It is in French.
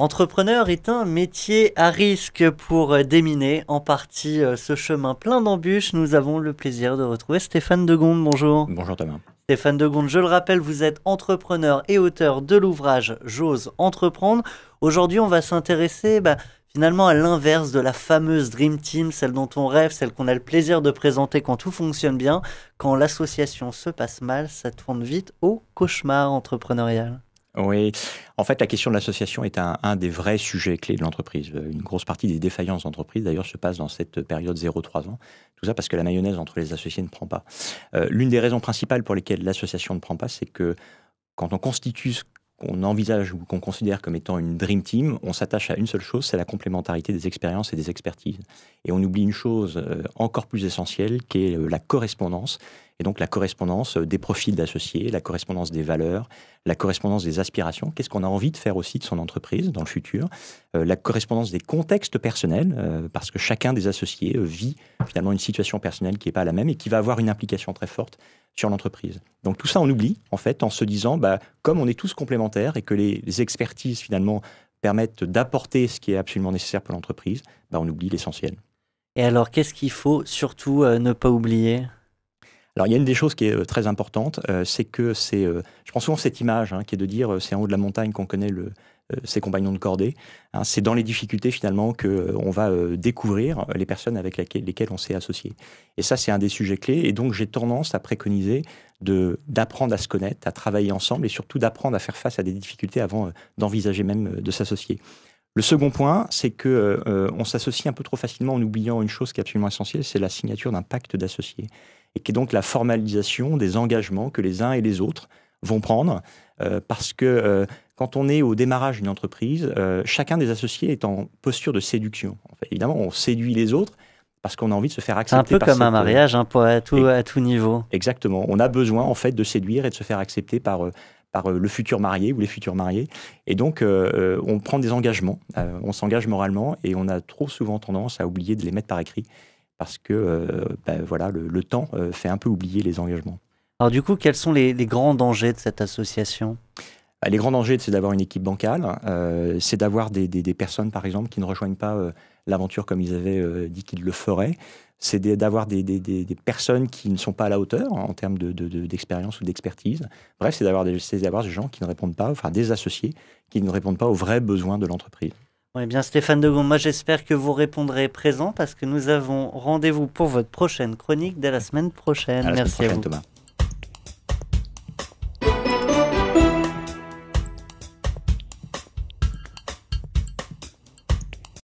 Entrepreneur est un métier à risque. Pour déminer en partie ce chemin plein d'embûches, nous avons le plaisir de retrouver Stéphane Degonde. Bonjour. Bonjour Thomas. Stéphane Degonde, je le rappelle, vous êtes entrepreneur et auteur de l'ouvrage J'ose entreprendre. Aujourd'hui, on va s'intéresser finalement à l'inverse de la fameuse Dream Team, celle dont on rêve, celle qu'on a le plaisir de présenter quand tout fonctionne bien. Quand l'association se passe mal, ça tourne vite au cauchemar entrepreneurial. Oui, en fait, la question de l'association est un des vrais sujets clés de l'entreprise. Une grosse partie des défaillances d'entreprise, d'ailleurs, se passe dans cette période 0-3 ans. Tout ça parce que la mayonnaise entre les associés ne prend pas. L'une des raisons principales pour lesquelles l'association ne prend pas, c'est que quand on constitue ce qu'on envisage ou qu'on considère comme étant une Dream Team, on s'attache à une seule chose, c'est la complémentarité des expériences et des expertises. Et on oublie une chose encore plus essentielle, qui est la correspondance. Et donc la correspondance des profils d'associés, la correspondance des valeurs, la correspondance des aspirations. Qu'est-ce qu'on a envie de faire aussi de son entreprise dans le futur, la correspondance des contextes personnels, parce que chacun des associés vit finalement une situation personnelle qui n'est pas la même et qui va avoir une implication très forte sur l'entreprise. Donc tout ça, on oublie en fait en se disant, comme on est tous complémentaires et que les expertises finalement permettent d'apporter ce qui est absolument nécessaire pour l'entreprise, on oublie l'essentiel. Et alors, qu'est-ce qu'il faut surtout ne pas oublier ? Alors, il y a une des choses qui est très importante, c'est que je prends souvent cette image qui est de dire c'est en haut de la montagne qu'on connaît ses compagnons de cordée. C'est dans les difficultés finalement qu'on va découvrir les personnes avec lesquelles on s'est associé. Et ça, c'est un des sujets clés. Et donc, j'ai tendance à préconiser d'apprendre à se connaître, à travailler ensemble et surtout d'apprendre à faire face à des difficultés avant d'envisager même de s'associer. Le second point, c'est qu'on s'associe un peu trop facilement en oubliant une chose qui est absolument essentielle, c'est la signature d'un pacte d'associés. Et qui est donc la formalisation des engagements que les uns et les autres vont prendre, parce que quand on est au démarrage d'une entreprise, chacun des associés est en posture de séduction. En fait, évidemment, on séduit les autres parce qu'on a envie de se faire accepter. C'est un peu comme un mariage à tout niveau. Exactement. On a besoin en fait de séduire et de se faire accepter par le futur marié ou les futurs mariés. Et donc, on prend des engagements, on s'engage moralement et on a trop souvent tendance à oublier de les mettre par écrit. Parce que le temps fait un peu oublier les engagements. Alors du coup, quels sont les grands dangers de cette association ? Les grands dangers, c'est d'avoir une équipe bancale, c'est d'avoir des personnes, par exemple, qui ne rejoignent pas l'aventure comme ils avaient dit qu'ils le feraient. C'est d'avoir des personnes qui ne sont pas à la hauteur en termes d'expérience ou d'expertise. Bref, c'est d'avoir des gens qui ne répondent pas, enfin des associés, qui ne répondent pas aux vrais besoins de l'entreprise. Eh bien, Stéphane Degonde, moi j'espère que vous répondrez présent parce que nous avons rendez-vous pour votre prochaine chronique dès la semaine prochaine. Merci à vous. Thomas.